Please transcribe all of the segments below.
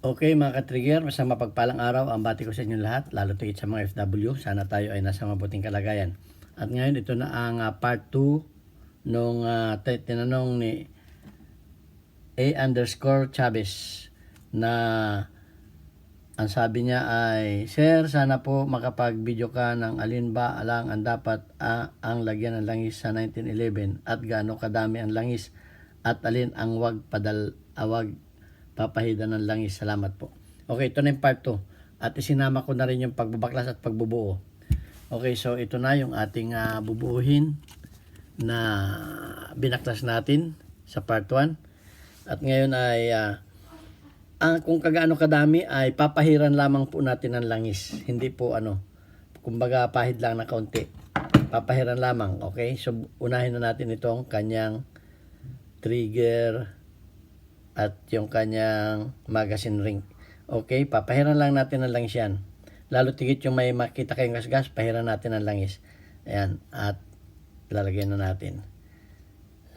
Okay mga ka-trigger, basta mapagpalang araw ang bati ko sa inyo lahat, lalo tigit sa mga FW. Sana tayo ay nasa mabuting kalagayan. At ngayon ito na ang part 2 nung tinanong ni A_Chavez na ang sabi niya ay, Sir, sana po makapag-video ka ng alin ba lang ang dapat ang lagyan ng langis sa 1911 at gaano kadami ang langis at alin ang wag papahida ng langis. Salamat po. Okay, ito na yung part 2. At isinama ko na rin yung pagbabaklas at pagbubuo. Okay, so ito na yung ating bubuuhin na binaklas natin sa part 1. At ngayon ay kung kagaano kadami ay papahiran lamang po natin ng langis. Hindi po kumbaga pahid lang na kaunti. Papahiran lamang, okay? So unahin na natin itong kanyang trigger at yung kanyang magazine ring. Okay, papahiran lang natin ng langis yan. Lalo tigit yung may makita kayong gasgas, pahiran natin ng langis. Ayan, at lalagyan na natin.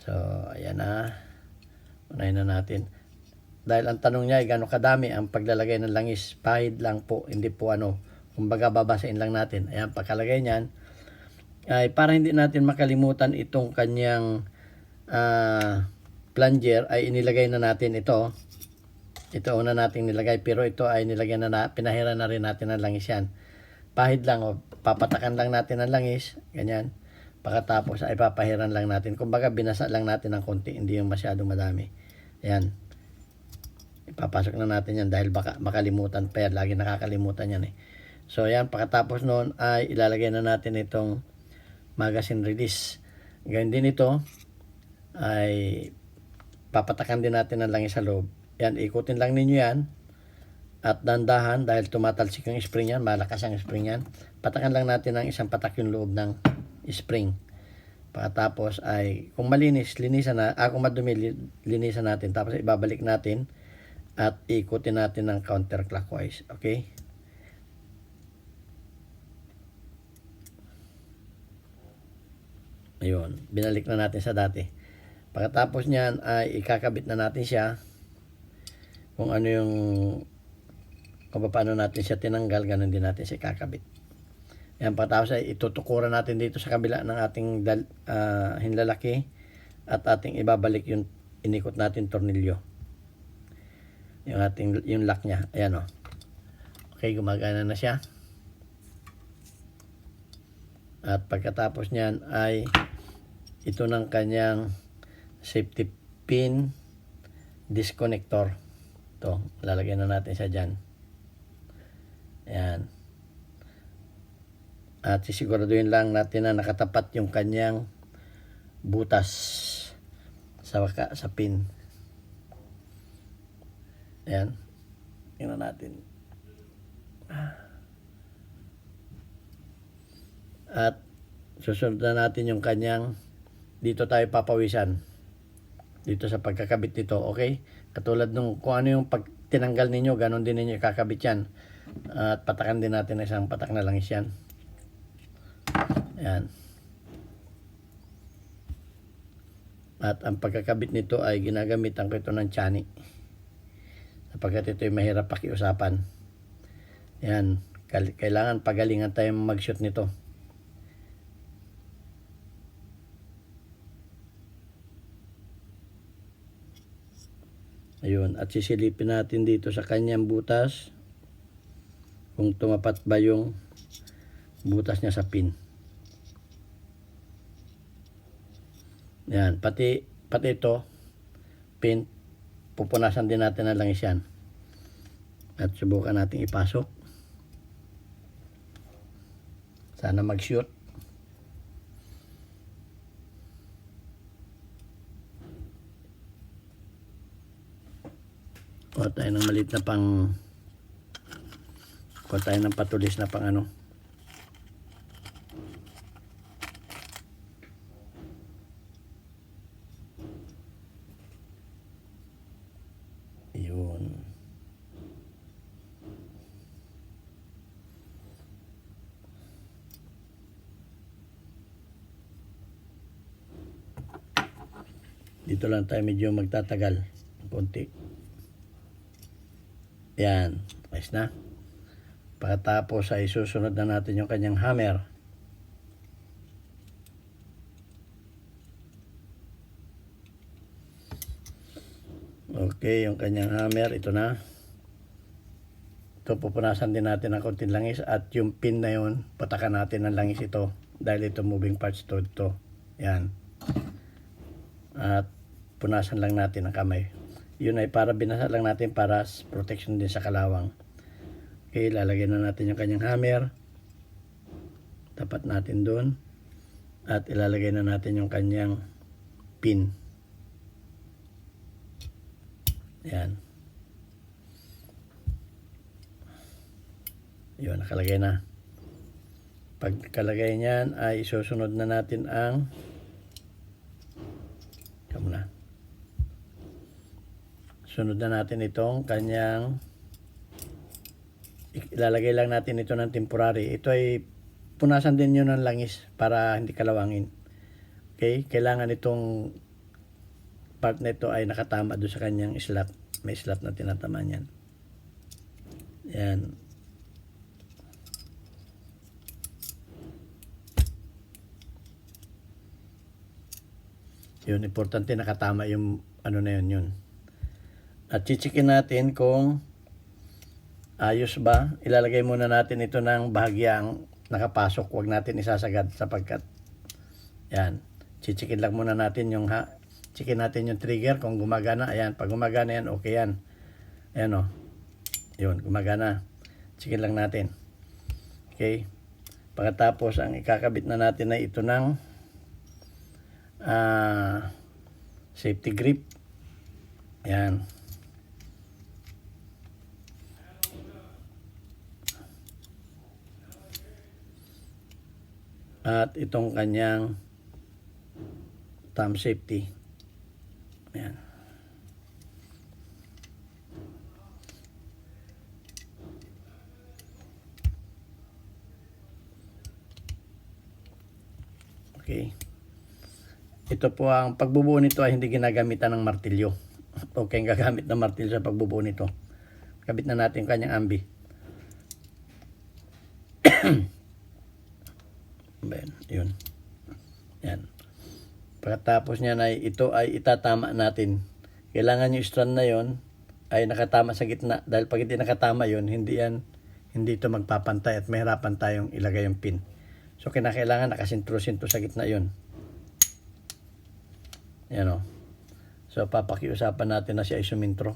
So, ayan na. Unahin na natin. Dahil ang tanong niya ay gano'ng kadami ang paglalagay ng langis. Pahid lang po, hindi po kumbaga babasain lang natin. Ayan, pagkalagay niyan, ay para hindi natin makalimutan itong kanyang plunger ay inilagay na natin ito. Ito una nating nilagay, pero ito ay nilagyan pinahiran na rin natin ng langis yan. Pahid lang, papatakan lang natin ng langis, ganyan. Pagkatapos ay papahiran lang natin. Kumbaga binasa lang natin ng konti, hindi yung masyadong madami. Ayan. Ipapasok na natin yan dahil baka makalimutan pa yan. Lagi nakakalimutan yan eh. So ayan, pagkatapos noon ay ilalagay na natin itong magazine release. Ganyan din ito ay papatakan din natin ng langis sa loob. Yan, ikutin lang ninyo yan at dandahan dahil tumatalsik yung spring yan, malakas ang spring yan. Patakan lang natin ng isang patak yung loob ng spring. Pagkatapos ay kung malinis, linisan na, kung madumi, linisan natin. Tapos ibabalik natin at ikutin natin ng counterclockwise. Okay? Ayun, binalik na natin sa dati. Pagkatapos niyan ay ikakabit na natin siya kung ano yung kung paano natin siya tinanggal, ganun din natin siya ikakabit. Yan, pagkatapos ay itutukuran natin dito sa kabila ng ating hinlalaki at ating ibabalik yung inikot natin tornilyo. Yung lock niya. Ayan o. Okay, gumagana na siya. At pagkatapos niyan ay ito ng kanyang safety pin disconnector. Ito, lalagyan na natin siya dyan. Ayan. At sisiguraduhin lang natin na nakatapat yung kanyang butas sa pin. Ayan. Tingnan natin. At susunod na natin yung kanyang dito tayo papawisan. Dito sa pagkakabit nito, okay? Katulad nung kung ano yung pag tinanggal ninyo, ganon din ninyo ikakabit yan. At patakan din natin isang patak na langis yan. Ayan. At ang pagkakabit nito ay ginagamitan ko ito ng tiyanik. Sapagkat ito ay mahirap pakiusapan. Ayan. Kailangan pagalingan tayo mag-shoot nito. Ayun, at sisilipin natin dito sa kanyang butas kung tumapat ba yung butas niya sa pin. Yan, pati ito pin, pupunasan din natin ng langis yan. At subukan natin ipasok. Sana mag-shoot. Kuha tayo ng maliit na kuha tayo ng patulis na pang yun. Dito lang tayo medyo magtatagal konti. Yan. Ayos na. Pagkatapos ay susunod na natin yung kanyang hammer. Okay, yung kanyang hammer, ito na. Ito, pupunasan din natin ng konting langis at yung pin na yun, patakan natin ng langis ito dahil ito moving parts to. Yan. At punasan lang natin ang kamay. Yun ay para binasa lang natin para protection din sa kalawang. Okay, lalagyan na natin yung kanyang hammer. Tapat natin doon. At ilalagay na natin yung kanyang pin. Yan. Yun, nakalagay na. Pagkalagay niyan ay isusunod na natin ang sunod na natin itong kanyang ilalagay lang natin ito ng temporary. Ito ay punasan din yun ng langis para hindi kalawangin. Okay, kailangan itong part na ito ay nakatama doon sa kanyang slot. May slot na tinatamaan yan. Yan. Yun, importante nakatama yung ano na yun. At chichikin natin kung ayos ba. Ilalagay muna natin ito ng bahagyang nakapasok. Huwag natin isasagad sapagkat yan. Chichikin lang muna natin yung chikin natin yung trigger kung gumagana. Ayan, pag gumagana yan, okay yan. Ayan o. Yun, gumagana. Chikin lang natin. Okay. Pagkatapos, ang ikakabit na natin ay ito ng safety grip. Ayan. At itong kanyang thumb safety. Ayan. Okay. Ito po ang pagbubuo nito ay hindi ginagamitan ng martilyo. Okay, gagamit ng martilyo sa pagbubuo nito. Kabit na natin yung kanyang ambi. Yun. Yan. Pagkatapos niyan ay ito ay itatama natin. Kailangan yung strand na yon ay nakatama sa gitna. Dahil pag hindi nakatama yon, hindi ito magpapantay at mahirapan tayong ilagay yung pin. So kinakailangan nakasintro-sintro sa gitna yon. Yan o. So papakiusapan natin na siya ay sumintro.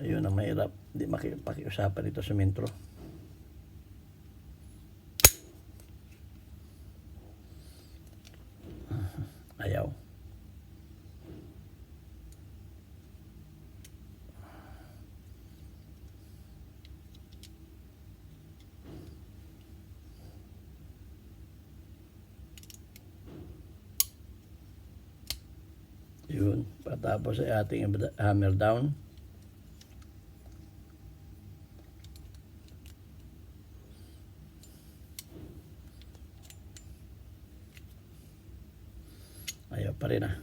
Ayun ang mahirap. Hindi makipakiusapan ito sumintro. Ayaw. Yun. Patapos ay ating hammer down. Ayaw pa rin ah.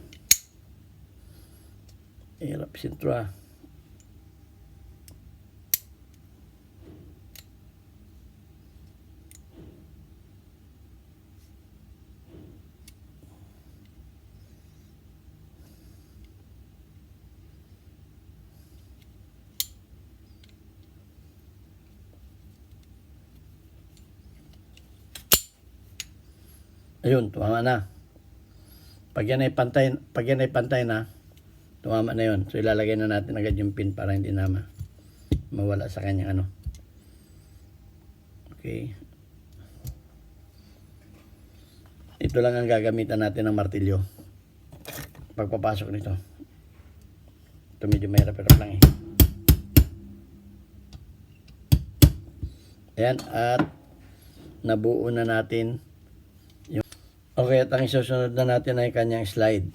Hirap sintro ah. Ayun, tumama na. Pag yan ay pantay na, tumama na yun. So ilalagay na natin agad yung pin para hindi na mawala sa kanyang ano. Okay. Ito lang ang gagamitan natin ng martilyo. Pagpapasok nito. Ito medyo mahirap-hirap lang eh. Ayan, at nabuo na natin. Okay, at ang isusunod na natin ay kanyang slide.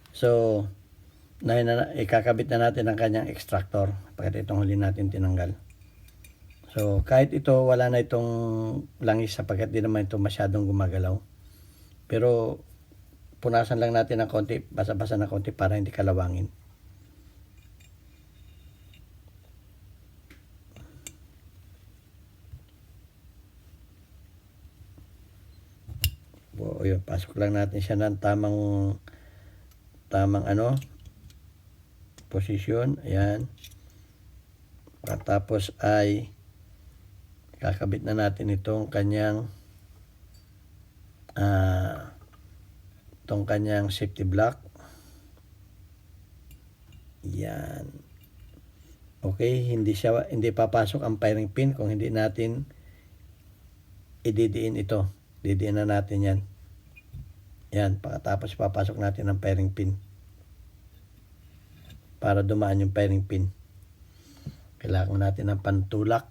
So, ikakabit na natin ang kanyang extractor pagkat itong huli natin tinanggal. So, kahit ito, wala na itong langis sapagkat di naman ito masyadong gumagalaw. Pero, punasan lang natin ng konti, basa-basa ng konti para hindi kalawangin. O yun, pasok lang natin siya ng tamang posisyon. Ayan. Pagkatapos ay kakabit na natin itong kanyang safety block. Yan. Okay, hindi papasok ang firing pin kung hindi natin ididiin ito. Didiin na natin yan. Yan, pagkatapos papasok natin ang firing pin para dumaan yung firing pin. Kailangan natin ng pantulak.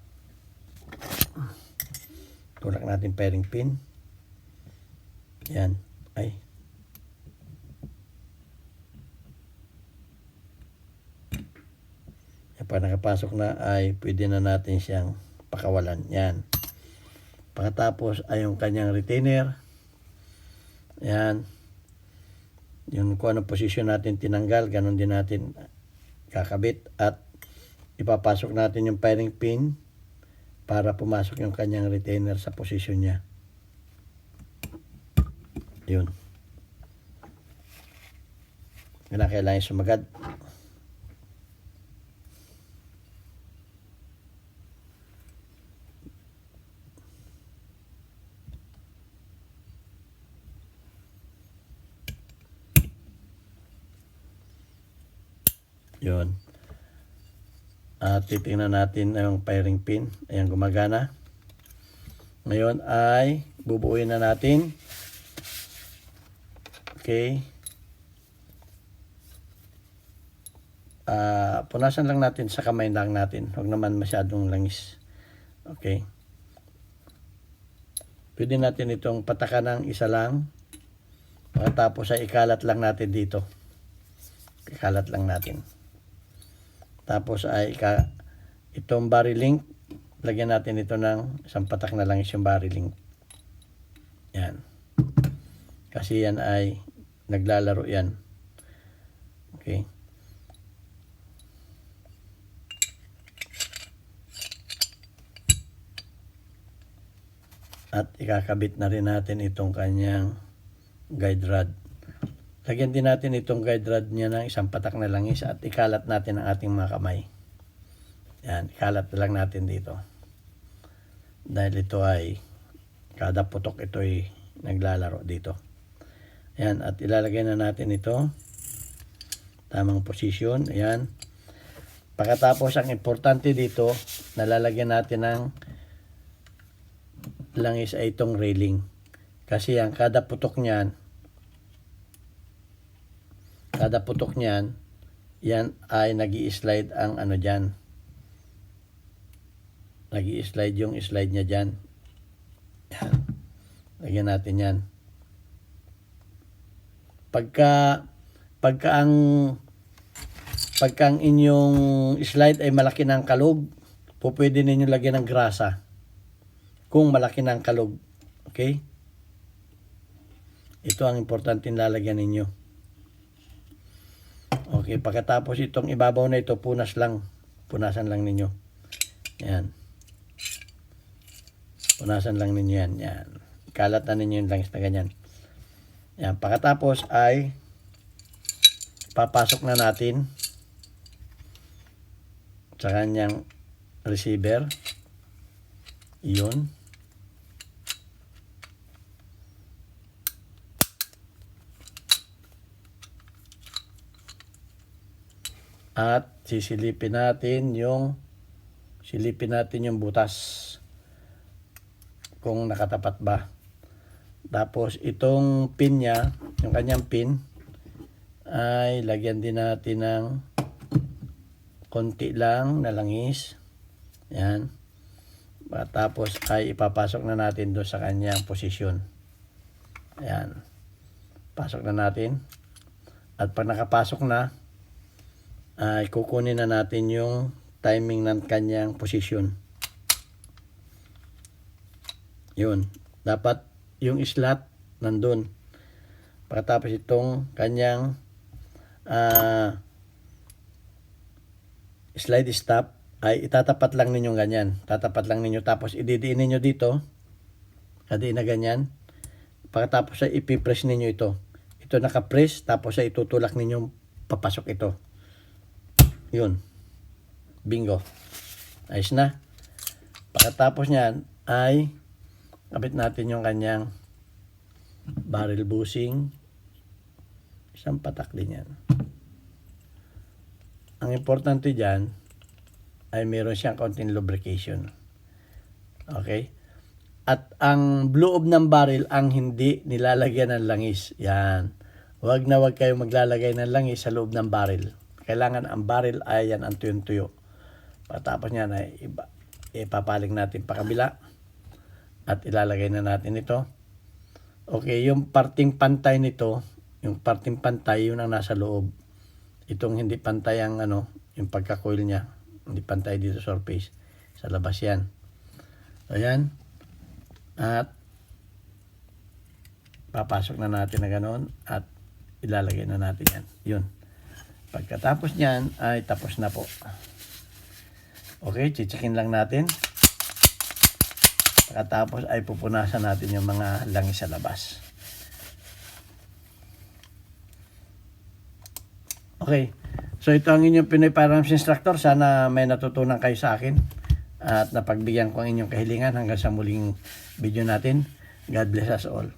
Tulak natin firing pin. Yan. Ay. Pag nakapasok na ay pwede na natin siyang pakawalan. Yan. Pagkatapos ay yung kanyang retainer. Yan. Yung kung anong posisyon natin tinanggal, ganun din natin kakabit at ipapasok natin yung firing pin para pumasok yung kanyang retainer sa posisyon niya. Yun. Kailangan sumagad. Yun. At titingnan natin yung firing pin. Ayan, gumagana. Ngayon ay bubuuin na natin. Okay. Punasan lang natin sa kamay lang natin. Huwag naman masyadong langis. Okay. Pwede natin itong patakan ng isa lang. Pagkatapos ay ikalat lang natin dito. Ikalat lang natin. Tapos ay itong barrel link, lagyan natin ito ng isang patak na lang yung barrel link. Yan. Kasi yan ay naglalaro yan. Okay. At ikakabit na rin natin itong kanyang guide rod. Lagyan din natin itong guide rod niya ng isang patak na langis at ikalat natin ang ating mga kamay. Yan, ikalat lang natin dito. Dahil ito ay, kada putok ito ay naglalaro dito. Yan, at ilalagay na natin ito. Tamang posisyon. Ayan. Pagkatapos, ang importante dito, nalalagyan natin ng langis ay itong railing. Kasi ang kada putok niyan, yan ay nag-i-slide ang ano dyan. Nag-i-slide yung slide niya dyan. Yan. Lagyan natin yan. Pagka ang inyong slide ay malaki ng kalog, pwede ninyo lagyan ng grasa. Kung malaki ng kalog. Okay? Ito ang importante lalagyan ninyo. Okay, pagkatapos itong ibabaw na ito, punasan lang ninyo. Yan. Punasan lang ninyo yan. Yan. Kalat na ninyo yung langis na ganyan. Yan. Pagkatapos ay papasok na natin sa kanyang receiver. Yun. At silipin natin yung butas kung nakatapat ba. Tapos itong pin niya, yung kanyang pin, ay lagyan din natin ng konti lang na langis. Yan. Tapos ay ipapasok na natin doon sa kanyang posisyon. Ayan. Pasok na natin. At pag nakapasok na, ay kukunin na natin yung timing ng kanyang posisyon. Yun. Dapat yung slot nandun. Pagkatapos itong kanyang slide stop ay itatapat lang ninyo ganyan. Tatapat lang ninyo tapos ididiin ninyo dito. Kadiin na ganyan. Pagkatapos ay ipipress ninyo ito. Ito nakapress tapos ay itutulak ninyo papasok ito. Yun. Bingo. Ayos na. Pagkatapos niyan ay kapit natin yung kanyang barrel bushing. Isang patak din yan. Ang importante dyan ay meron siyang konting lubrication. Okay? At ang loob ng barrel ang hindi nilalagyan ng langis. Yan. Huwag kayong maglalagay ng langis sa loob ng barrel. Kailangan ang barrel ay yan ang tuyong-tuyo. Pagkatapos niyan ay ipapaling natin pa kabila. At ilalagay na natin ito. Okay, yung parting pantay nito, yung parting pantay, yun ang nasa loob. Itong hindi pantay ang yung pagka-coil niya. Hindi pantay dito sa surface. Sa labas yan. So, yan. At papasok na natin na gano'n at ilalagay na natin yan. Yun. Pagkatapos niyan ay tapos na po. Okay, chichikin lang natin. Pagkatapos ay pupunasan natin yung mga langis sa labas. Okay. So ito ang inyong Pinoy Firearms Instructor. Sana may natutunan kayo sa akin at napagbigyan ko ang inyong kahilingan hanggang sa muling video natin. God bless us all.